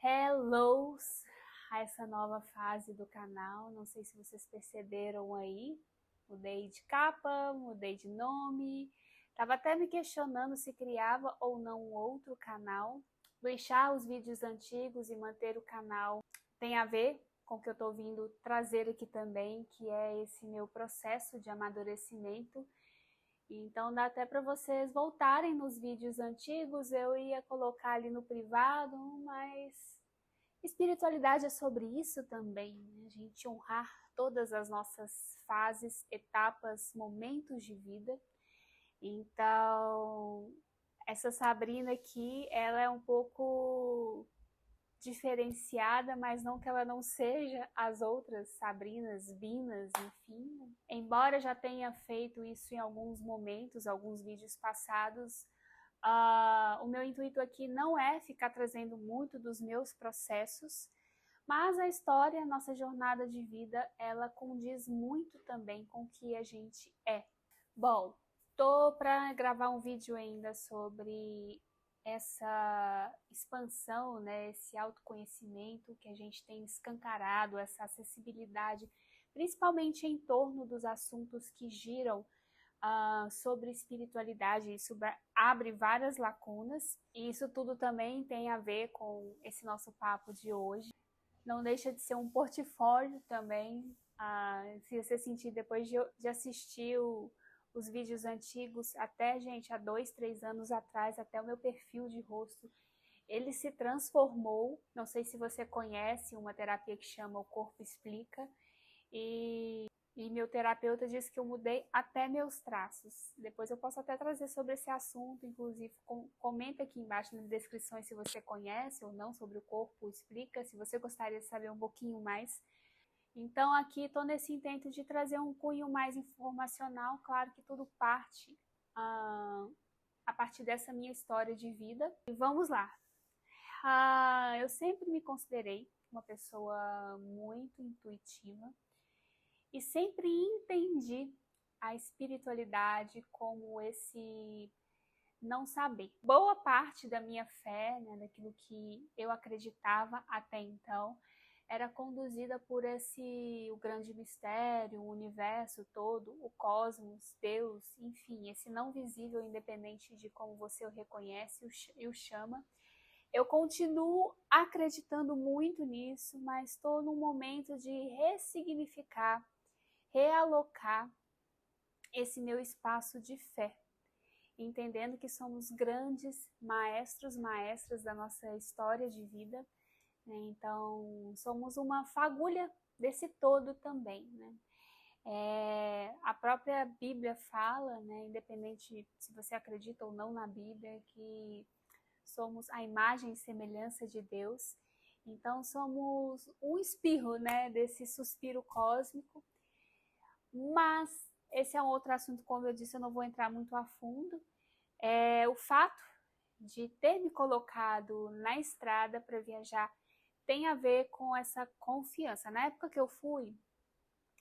Hellos a essa nova fase do canal. Não sei se vocês perceberam aí. Mudei de capa, mudei de nome. Tava até me questionando se criava ou não um outro canal. Deixar os vídeos antigos e manter o canal tem a ver com o que eu tô vindo trazer aqui também, que é esse meu processo de amadurecimento. Então dá até para vocês voltarem nos vídeos antigos, eu ia colocar ali no privado, mas espiritualidade é sobre isso também, né? A gente honrar todas as nossas fases, etapas, momentos de vida. Então, essa Sabrina aqui, ela é um pouco diferenciada, mas não que ela não seja as outras Sabrinas, Binas, enfim. Embora já tenha feito isso em alguns momentos, alguns vídeos passados, o meu intuito aqui não é ficar trazendo muito dos meus processos, mas a história, a nossa jornada de vida, ela condiz muito também com o que a gente é. Bom, tô para gravar um vídeo ainda sobre essa expansão, né, esse autoconhecimento que a gente tem escancarado, essa acessibilidade, principalmente em torno dos assuntos que giram sobre espiritualidade. Isso abre várias lacunas, e isso tudo também tem a ver com esse nosso papo de hoje. Não deixa de ser um portfólio também, se você sentir depois de assistir os vídeos antigos, até, gente, há 2, 3 anos atrás, até o meu perfil de rosto, ele se transformou. Não sei se você conhece uma terapia que chama O Corpo Explica, e meu terapeuta disse que eu mudei até meus traços. Depois eu posso até trazer sobre esse assunto, inclusive comenta aqui embaixo nas descrições se você conhece ou não sobre o Corpo Explica, se você gostaria de saber um pouquinho mais. Então aqui estou nesse intento de trazer um cunho mais informacional, claro que tudo parte a partir dessa minha história de vida. E vamos lá. Eu sempre me considerei uma pessoa muito intuitiva e sempre entendi a espiritualidade como esse não saber. Boa parte da minha fé, né, daquilo que eu acreditava até então, era conduzida por o grande mistério, o universo todo, o cosmos, Deus, enfim, esse não visível, independente de como você o reconhece e o chama. Eu continuo acreditando muito nisso, mas estou num momento de ressignificar, realocar esse meu espaço de fé, entendendo que somos grandes maestros, maestras da nossa história de vida, né? Então, somos uma fagulha desse todo também, né? A própria Bíblia fala, né, independente se você acredita ou não na Bíblia, que somos a imagem e semelhança de Deus. Então, somos um espirro, né, desse suspiro cósmico. Mas esse é um outro assunto, como eu disse, eu não vou entrar muito a fundo. O fato de ter me colocado na estrada para viajar tem a ver com essa confiança. Na época que eu fui,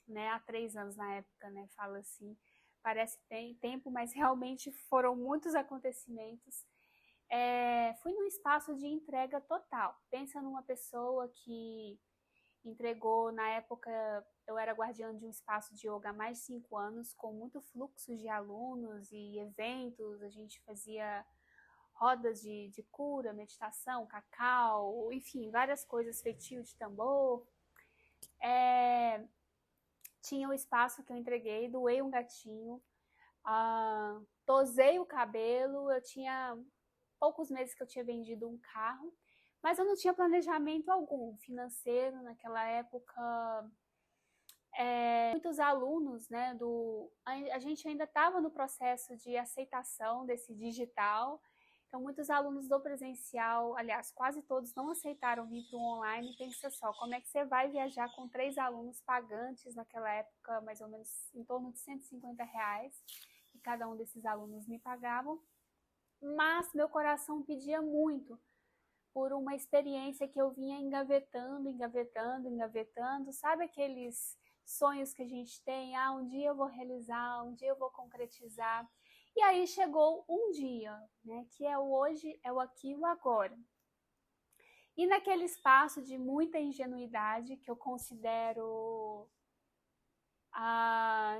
né, há 3 anos na época, né, fala assim, parece que tem tempo, mas realmente foram muitos acontecimentos. Fui num espaço de entrega total. Pensa numa pessoa que entregou, na época eu era guardiã de um espaço de yoga há mais de 5 anos, com muito fluxo de alunos e eventos. A gente fazia rodas de cura, meditação, cacau, enfim, várias coisas, feitio de tambor. Tinha o espaço que eu entreguei, doei um gatinho, tosei o cabelo, eu tinha poucos meses que eu tinha vendido um carro, mas eu não tinha planejamento algum financeiro naquela época. Muitos alunos, né, a gente ainda estava no processo de aceitação desse digital, então muitos alunos do presencial, aliás, quase todos não aceitaram vir para o online. Pensa só, como é que você vai viajar com 3 alunos pagantes naquela época, mais ou menos em torno de R$ 150, que cada um desses alunos me pagavam, mas meu coração pedia muito por uma experiência que eu vinha engavetando, engavetando, engavetando. Sabe aqueles sonhos que a gente tem? Um dia eu vou realizar, um dia eu vou concretizar. E aí chegou um dia, né, que é o hoje, é o aqui e o agora. E naquele espaço de muita ingenuidade, que eu considero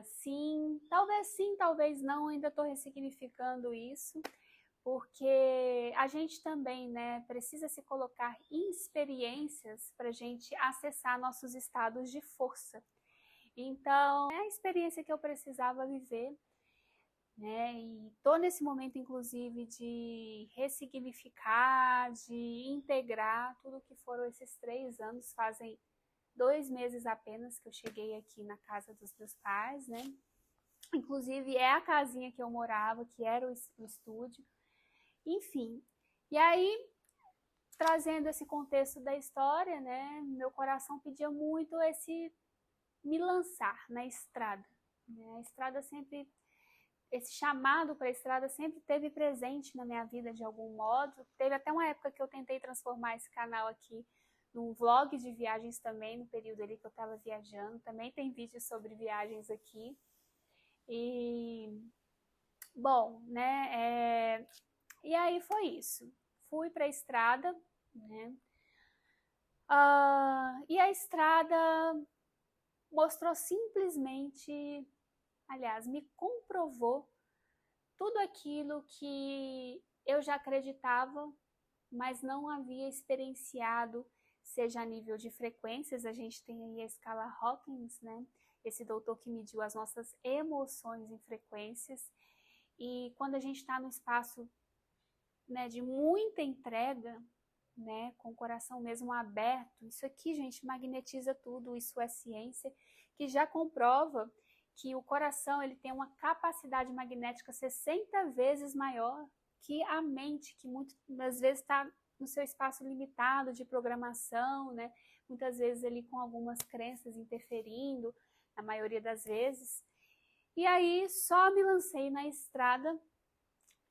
sim, talvez não, ainda estou ressignificando isso, porque a gente também, né, precisa se colocar em experiências para a gente acessar nossos estados de força. Então, é a experiência que eu precisava viver, né? E estou nesse momento, inclusive, de ressignificar, de integrar tudo que foram esses 3 anos. Fazem 2 meses apenas que eu cheguei aqui na casa dos meus pais, né? Inclusive, é a casinha que eu morava, que era o estúdio. Enfim, e aí, trazendo esse contexto da história, né? Meu coração pedia muito me lançar na estrada, né? A estrada sempre, esse chamado para a estrada sempre teve presente na minha vida de algum modo. Teve até uma época que eu tentei transformar esse canal aqui num vlog de viagens também, no período ali que eu estava viajando. Também tem vídeos sobre viagens aqui. E, bom, né, e aí foi isso. Fui para a estrada, né, e a estrada mostrou simplesmente, aliás, me comprovou tudo aquilo que eu já acreditava, mas não havia experienciado, seja a nível de frequências. A gente tem aí a escala Hawkins, né? Esse doutor que mediu as nossas emoções em frequências. E quando a gente está no espaço, né, de muita entrega, né, com o coração mesmo aberto, isso aqui, gente, magnetiza tudo. Isso é ciência que já comprova que o coração ele tem uma capacidade magnética 60 vezes maior que a mente, que muitas vezes está no seu espaço limitado de programação, né? Muitas vezes ali com algumas crenças interferindo, na maioria das vezes. E aí só me lancei na estrada,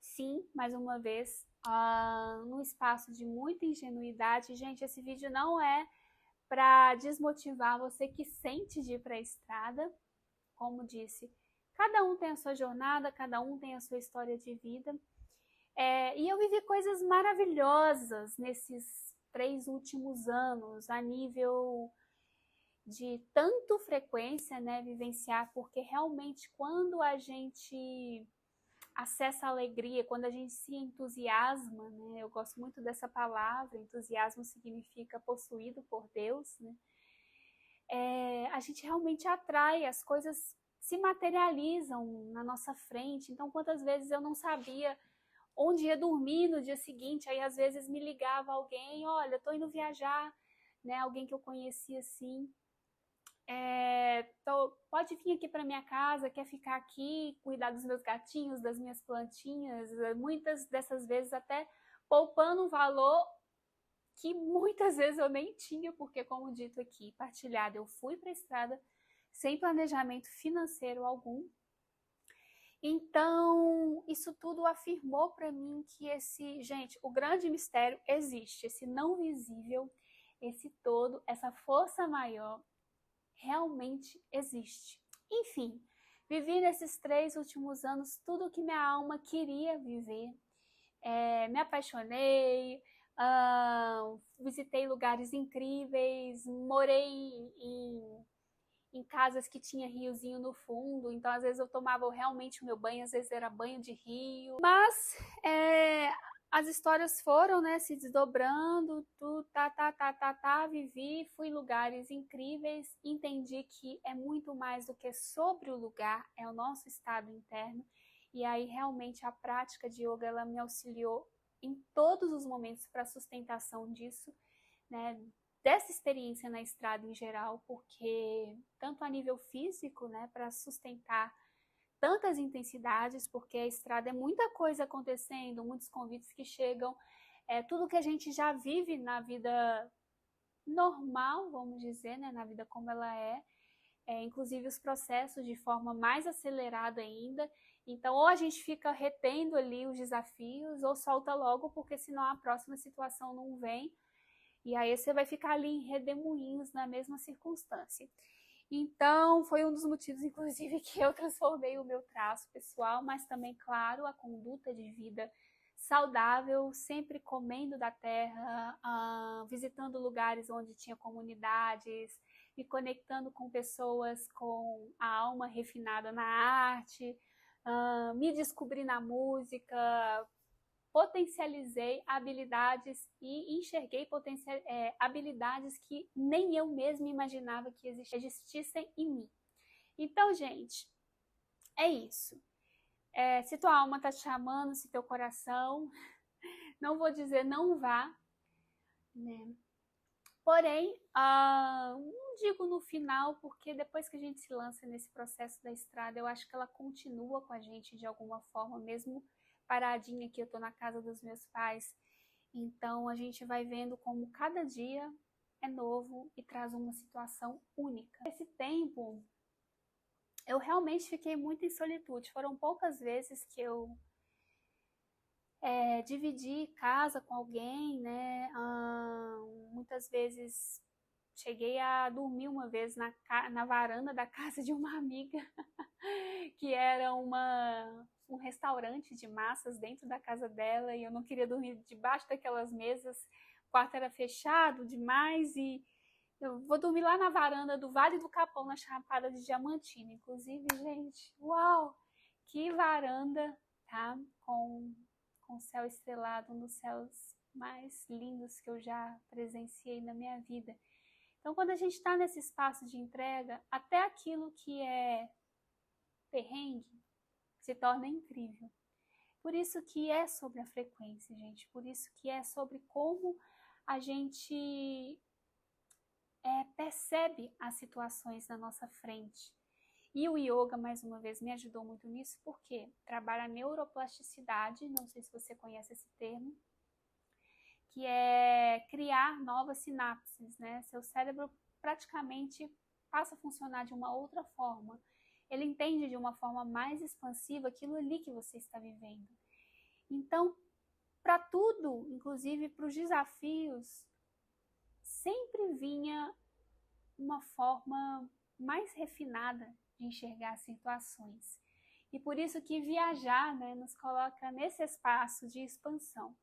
sim, mais uma vez, num espaço de muita ingenuidade. Gente, esse vídeo não é para desmotivar você que sente de ir para a estrada. Como disse, cada um tem a sua jornada, cada um tem a sua história de vida. E eu vivi coisas maravilhosas nesses 3 últimos anos, a nível de tanto frequência, né, vivenciar, porque realmente quando a gente acessa a alegria, quando a gente se entusiasma, né, eu gosto muito dessa palavra, entusiasmo significa possuído por Deus, né, a gente realmente atrai, as coisas se materializam na nossa frente. Então, quantas vezes eu não sabia onde ia dormir no dia seguinte, aí às vezes me ligava alguém, olha, tô indo viajar, né, alguém que eu conhecia assim, pode vir aqui para minha casa, quer ficar aqui, cuidar dos meus gatinhos, das minhas plantinhas, muitas dessas vezes até poupando um valor que muitas vezes eu nem tinha, porque, como dito aqui, partilhado, eu fui para a estrada sem planejamento financeiro algum. Então, isso tudo afirmou para mim que gente, o grande mistério existe, esse não visível, esse todo, essa força maior, realmente existe. Enfim, vivi nesses 3 últimos anos tudo o que minha alma queria viver. Me apaixonei, visitei lugares incríveis, morei em casas que tinha riozinho no fundo, então às vezes eu tomava realmente o meu banho, às vezes era banho de rio. Mas as histórias foram, né, se desdobrando, vivi, fui em lugares incríveis, entendi que é muito mais do que sobre o lugar, é o nosso estado interno. E aí realmente a prática de yoga ela me auxiliou em todos os momentos para a sustentação disso, né, dessa experiência na estrada em geral, porque tanto a nível físico, né, para sustentar tantas intensidades, porque a estrada é muita coisa acontecendo, muitos convites que chegam, tudo que a gente já vive na vida normal, vamos dizer, né, na vida como ela inclusive os processos de forma mais acelerada ainda. Então, ou a gente fica retendo ali os desafios, ou solta logo, porque senão a próxima situação não vem. E aí você vai ficar ali em redemoinhos na mesma circunstância. Então, foi um dos motivos, inclusive, que eu transformei o meu traço pessoal, mas também, claro, a conduta de vida saudável, sempre comendo da terra, visitando lugares onde tinha comunidades, me conectando com pessoas com a alma refinada na arte, me descobri na música, potencializei habilidades e enxerguei habilidades que nem eu mesma imaginava que existissem em mim. Então, gente, é isso. Se tua alma está te chamando, se teu coração, não vou dizer não vá, né? Porém, não digo no final, porque depois que a gente se lança nesse processo da estrada, eu acho que ela continua com a gente de alguma forma, mesmo paradinha aqui, eu tô na casa dos meus pais. Então, a gente vai vendo como cada dia é novo e traz uma situação única. Esse tempo, eu realmente fiquei muito em solitude. Foram poucas vezes que eu dividi casa com alguém, né? Muitas vezes cheguei a dormir uma vez na varanda da casa de uma amiga, que era um restaurante de massas dentro da casa dela, e eu não queria dormir debaixo daquelas mesas, o quarto era fechado demais, e eu vou dormir lá na varanda do Vale do Capão, na Chapada de Diamantina. Inclusive, gente, uau! Que varanda, tá? Com céu estrelado, um dos céus mais lindos que eu já presenciei na minha vida. Então, quando a gente está nesse espaço de entrega, até aquilo que é perrengue se torna incrível. Por isso que é sobre a frequência, gente. Por isso que é sobre como a gente percebe as situações na nossa frente. E o yoga, mais uma vez, me ajudou muito nisso, porque trabalha a neuroplasticidade, não sei se você conhece esse termo, que é criar novas sinapses, né? Seu cérebro praticamente passa a funcionar de uma outra forma. Ele entende de uma forma mais expansiva aquilo ali que você está vivendo. Então, para tudo, inclusive para os desafios, sempre vinha uma forma mais refinada de enxergar situações. E por isso que viajar, né, nos coloca nesse espaço de expansão.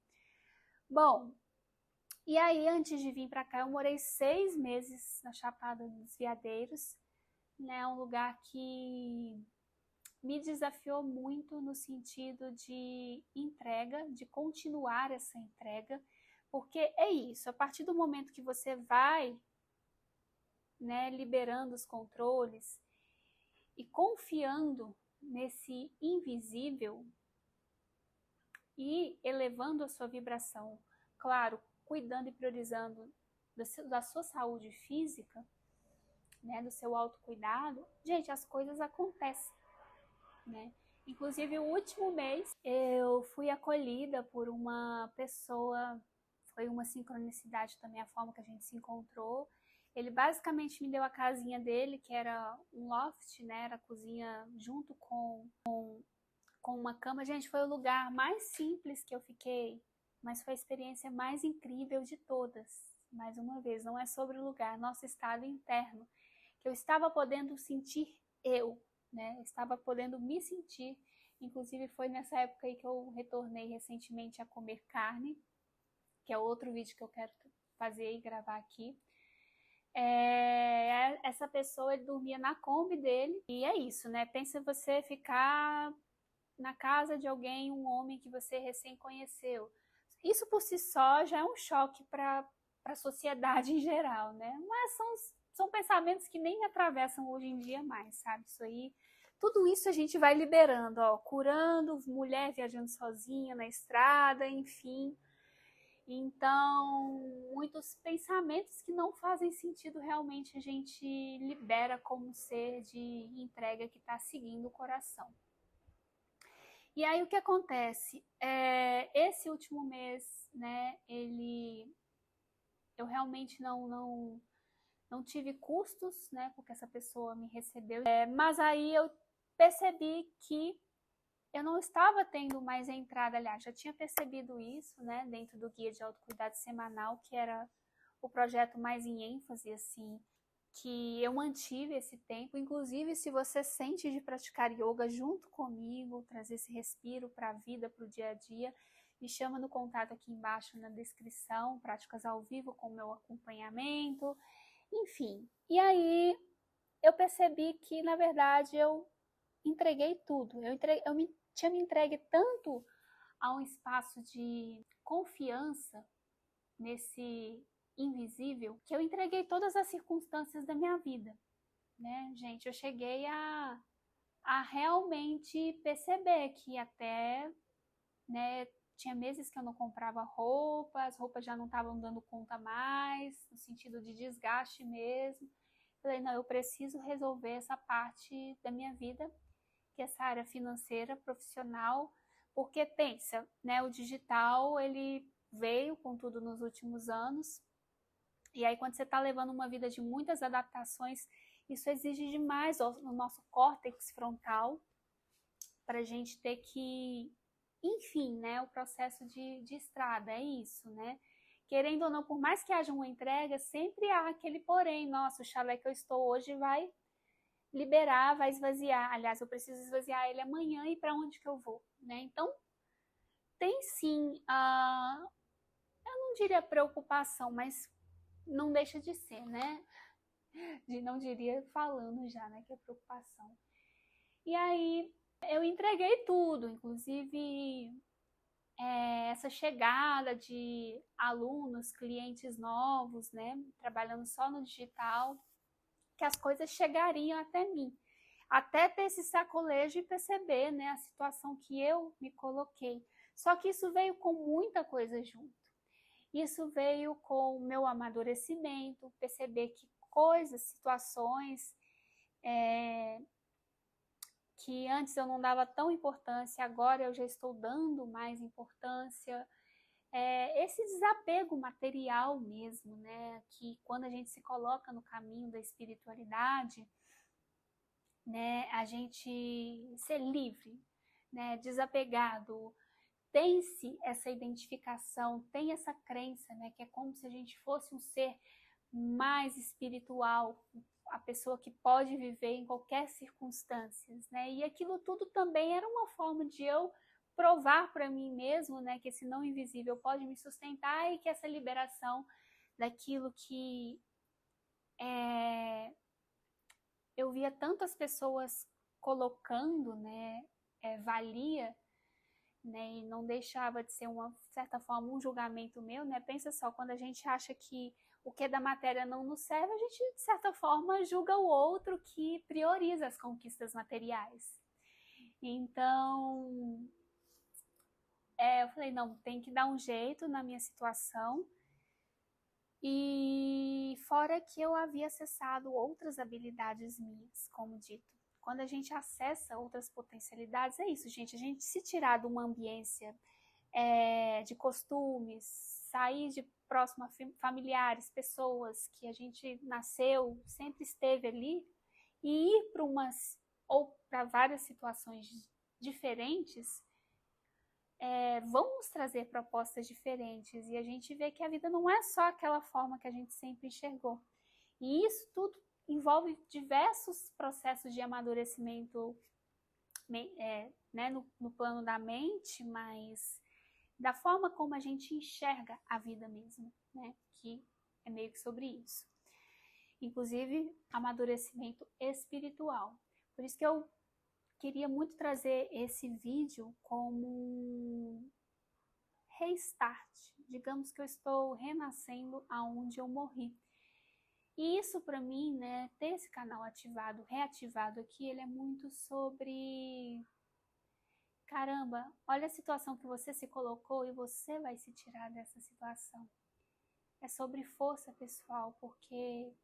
Bom, e aí antes de vir para cá, eu morei 6 meses na Chapada dos Veadeiros, né, um lugar que me desafiou muito no sentido de entrega, de continuar essa entrega, porque é isso, a partir do momento que você vai, né, liberando os controles e confiando nesse invisível e elevando a sua vibração, claro, cuidando e priorizando da sua saúde física, né, do seu autocuidado, gente, as coisas acontecem, né? Inclusive, o último mês eu fui acolhida por uma pessoa, foi uma sincronicidade também a forma que a gente se encontrou. Ele basicamente me deu a casinha dele, que era um loft, né? Era a cozinha junto com uma cama. Gente, foi o lugar mais simples que eu fiquei, mas foi a experiência mais incrível de todas. Mais uma vez, não é sobre o lugar, nosso estado interno, que eu estava podendo sentir eu, né? Eu estava podendo me sentir. Inclusive, foi nessa época aí que eu retornei recentemente a comer carne, que é outro vídeo que eu quero fazer e gravar aqui. Essa pessoa, ele dormia na Kombi dele, e é isso, né? Pensa você ficar na casa de alguém, um homem que você recém conheceu. Isso por si só já é um choque para a sociedade em geral, né? Mas são pensamentos que nem me atravessam hoje em dia mais, sabe? Isso aí, tudo isso a gente vai liberando, ó, curando, mulher viajando sozinha na estrada, enfim. Então, muitos pensamentos que não fazem sentido realmente a gente libera como ser de entrega que está seguindo o coração. E aí o que acontece? Esse último mês, né, eu realmente não tive custos, né, porque essa pessoa me recebeu. Mas aí eu percebi que eu não estava tendo mais entrada, aliás, já tinha percebido isso, né, dentro do guia de autocuidado semanal, que era o projeto mais em ênfase, assim, que eu mantive esse tempo. Inclusive, se você sente de praticar yoga junto comigo, trazer esse respiro para a vida, para o dia a dia, me chama no contato aqui embaixo na descrição, práticas ao vivo com o meu acompanhamento, enfim. E aí eu percebi que, na verdade, eu entreguei tudo. Tinha me entregue tanto a um espaço de confiança nesse invisível, que eu entreguei todas as circunstâncias da minha vida, né, gente? Eu cheguei a realmente perceber que até, né, tinha meses que eu não comprava roupa, as roupas já não estavam dando conta mais, no sentido de desgaste mesmo. Falei, não, eu preciso resolver essa parte da minha vida, que é essa área financeira, profissional, porque pensa, né, o digital, ele veio com tudo nos últimos anos, e aí quando você está levando uma vida de muitas adaptações, isso exige demais no nosso córtex frontal, para a gente ter que, enfim, né, o processo de estrada, é isso, né? Querendo ou não, por mais que haja uma entrega, sempre há aquele porém, nossa, o chalé que eu estou hoje vai liberar, vai esvaziar, aliás, eu preciso esvaziar ele amanhã e para onde que eu vou, né? Então, tem sim, eu não diria preocupação, mas não deixa de ser, né? Não diria falando já, né, que é preocupação. E aí, eu entreguei tudo, inclusive essa chegada de alunos, clientes novos, né, trabalhando só no digital, que as coisas chegariam até mim, até ter esse sacolejo e perceber, né, a situação que eu me coloquei. Só que isso veio com muita coisa junto. Isso veio com o meu amadurecimento, perceber que coisas, situações que antes eu não dava tão importância, agora eu já estou dando mais importância. Esse desapego material mesmo, né? Que quando a gente se coloca no caminho da espiritualidade, né? A gente ser livre, né? Desapegado, tem-se essa identificação, tem essa crença, né? Que é como se a gente fosse um ser mais espiritual, a pessoa que pode viver em qualquer circunstância, né? E aquilo tudo também era uma forma de eu provar para mim mesmo, né, que esse não invisível pode me sustentar e que essa liberação daquilo que eu via tantas pessoas colocando, né, valia, né, e não deixava de ser uma de certa forma um julgamento meu, né? Pensa só, quando a gente acha que o que é da matéria não nos serve, a gente de certa forma julga o outro que prioriza as conquistas materiais. Então, eu falei, não, tem que dar um jeito na minha situação. E fora que eu havia acessado outras habilidades minhas, como dito. Quando a gente acessa outras potencialidades, é isso, gente. A gente se tirar de uma ambiência de costumes, sair de próximo a familiares, pessoas que a gente nasceu, sempre esteve ali, e ir para umas ou para várias situações diferentes, vão nos trazer propostas diferentes, e a gente vê que a vida não é só aquela forma que a gente sempre enxergou. E isso tudo envolve diversos processos de amadurecimento, né, no plano da mente, mas da forma como a gente enxerga a vida mesmo, né, que é meio que sobre isso. Inclusive, amadurecimento espiritual. Por isso que eu queria muito trazer esse vídeo como um restart. Digamos que eu estou renascendo aonde eu morri. E isso para mim, né, ter esse canal ativado, reativado aqui, ele é muito sobre caramba, olha a situação que você se colocou e você vai se tirar dessa situação. É sobre força pessoal, porque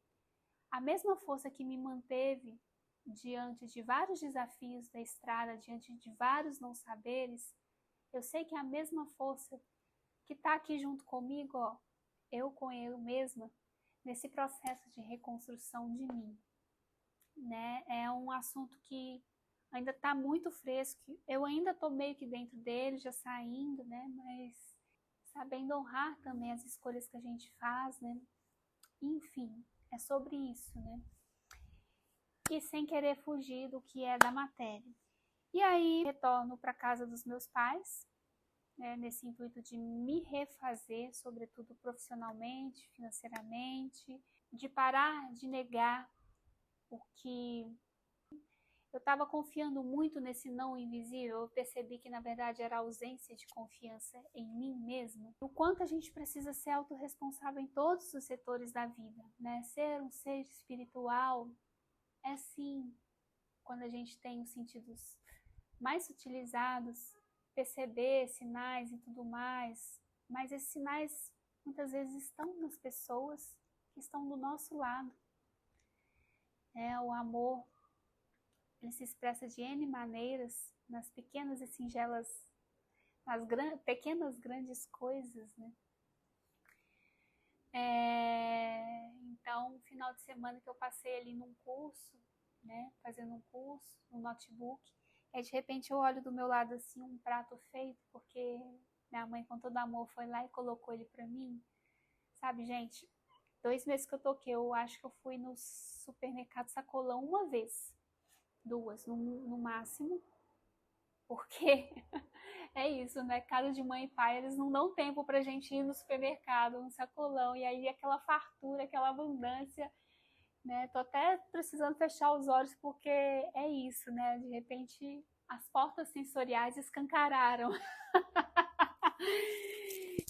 a mesma força que me manteve diante de vários desafios da estrada, diante de vários não saberes, eu sei que é a mesma força que está aqui junto comigo, ó, eu com eu mesma, nesse processo de reconstrução de mim, né? É um assunto que ainda está muito fresco, eu ainda estou meio que dentro dele, já saindo, né? Mas sabendo honrar também as escolhas que a gente faz, né? Enfim, é sobre isso, né? E sem querer fugir do que é da matéria. E aí retorno para casa dos meus pais, né, nesse intuito de me refazer, sobretudo profissionalmente, financeiramente, de parar de negar o que eu estava confiando muito nesse não invisível. Eu percebi que na verdade era a ausência de confiança em mim mesma. O quanto a gente precisa ser autorresponsável em todos os setores da vida, né? Ser um ser espiritual é sim, quando a gente tem os sentidos mais utilizados, perceber sinais e tudo mais, mas esses sinais muitas vezes estão nas pessoas que estão do nosso lado. O amor, ele se expressa de N maneiras, nas pequenas e singelas, nas pequenas grandes coisas, né? Então, final de semana que eu passei ali num curso, né, fazendo um curso, no notebook, e de repente eu olho do meu lado assim um prato feito, porque minha mãe com todo amor foi lá e colocou ele pra mim. Sabe, gente, 2 meses que eu toquei, eu acho que eu fui no supermercado Sacolão uma vez, 2 no máximo, porque é isso, né? Casa de mãe e pai, eles não dão tempo pra gente ir no supermercado, no Sacolão, e aí aquela fartura, aquela abundância, né? Tô até precisando fechar os olhos porque é isso, né? De repente as portas sensoriais escancararam.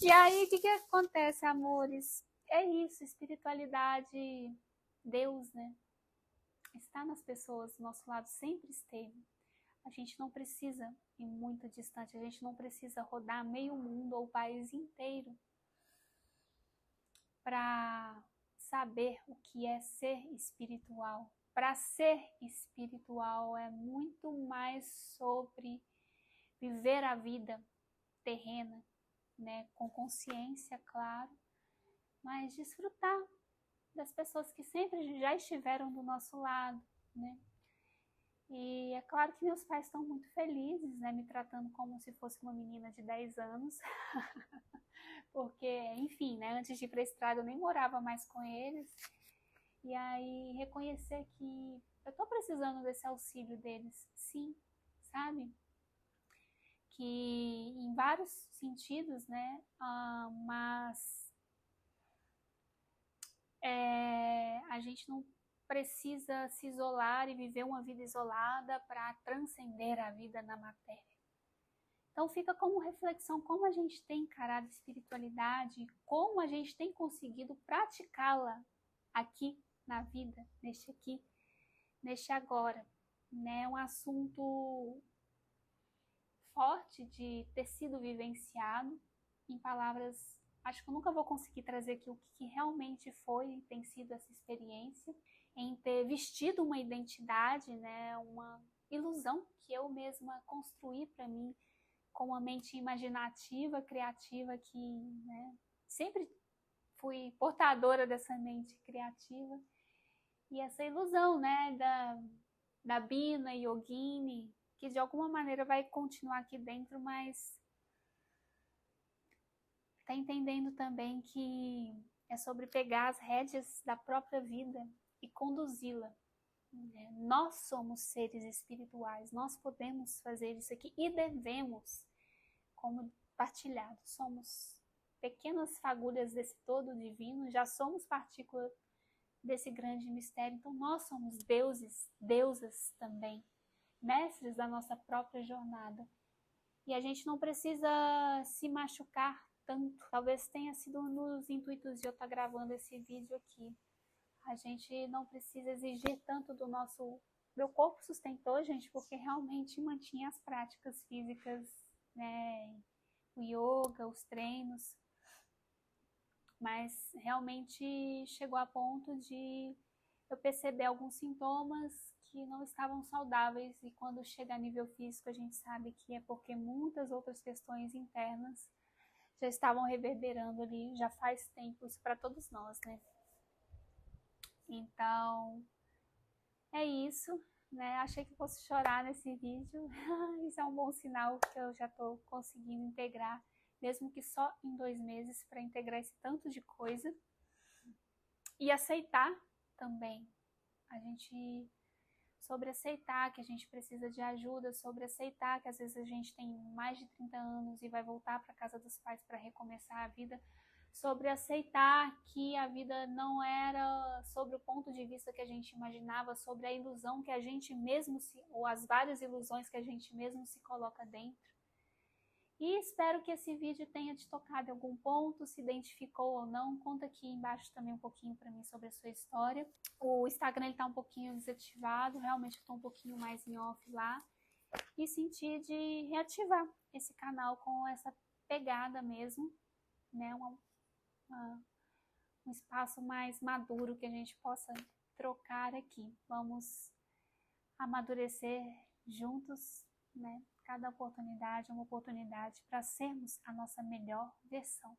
E aí o que acontece, amores? É isso, espiritualidade, Deus, né? Está nas pessoas, do nosso lado sempre esteve. A gente não precisa ir muito distante, a gente não precisa rodar meio mundo ou o país inteiro para saber o que é ser espiritual. Para ser espiritual é muito mais sobre viver a vida terrena, né, com consciência, claro, mas desfrutar das pessoas que sempre já estiveram do nosso lado, né? E é claro que meus pais estão muito felizes, né, me tratando como se fosse uma menina de 10 anos, porque, enfim, né, antes de ir para a estrada eu nem morava mais com eles, e aí reconhecer que eu tô precisando desse auxílio deles, sim, sabe? Que em vários sentidos, né, mas a gente não precisa se isolar e viver uma vida isolada para transcender a vida na matéria. Então fica como reflexão como a gente tem encarado a espiritualidade, como a gente tem conseguido praticá-la aqui na vida, neste agora. É um assunto forte de ter sido vivenciado, em palavras, acho que eu nunca vou conseguir trazer aqui o que realmente foi e tem sido essa experiência, em ter vestido uma identidade, né, uma ilusão que eu mesma construí para mim, com uma mente imaginativa, criativa, que, né, sempre fui portadora dessa mente criativa, e essa ilusão, né, da Bina Yogini, que de alguma maneira vai continuar aqui dentro, mas tá entendendo também que é sobre pegar as rédeas da própria vida e conduzi-la. Nós somos seres espirituais, nós podemos fazer isso aqui e devemos, como partilhado, somos pequenas fagulhas desse todo divino, já somos partícula desse grande mistério, então nós somos deuses, deusas também, mestres da nossa própria jornada. E a gente não precisa se machucar tanto. Talvez tenha sido um dos intuitos de eu estar gravando esse vídeo aqui. A gente não precisa exigir tanto do nosso... Meu corpo sustentou, gente, porque realmente mantinha as práticas físicas, né? O yoga, os treinos. Mas realmente chegou a ponto de eu perceber alguns sintomas que não estavam saudáveis, e quando chega a nível físico a gente sabe que é porque muitas outras questões internas já estavam reverberando ali, já faz tempo, isso para todos nós, né? Então, é isso, né? Achei que fosse chorar nesse vídeo, isso é um bom sinal que eu já estou conseguindo integrar, mesmo que só em 2 meses, para integrar esse tanto de coisa e aceitar também. A gente sobre aceitar que a gente precisa de ajuda, sobre aceitar que às vezes a gente tem mais de 30 anos e vai voltar para a casa dos pais para recomeçar a vida, sobre aceitar que a vida não era sobre o ponto de vista que a gente imaginava, sobre a ilusão que a gente mesmo ou as várias ilusões que a gente mesmo se coloca dentro. E espero que esse vídeo tenha te tocado em algum ponto, se identificou ou não. Conta aqui embaixo também um pouquinho para mim sobre a sua história. O Instagram está um pouquinho desativado, realmente estou um pouquinho mais em off lá. E senti de reativar esse canal com essa pegada mesmo, né? Um espaço mais maduro que a gente possa trocar aqui. Vamos amadurecer juntos, né? Cada oportunidade é uma oportunidade para sermos a nossa melhor versão.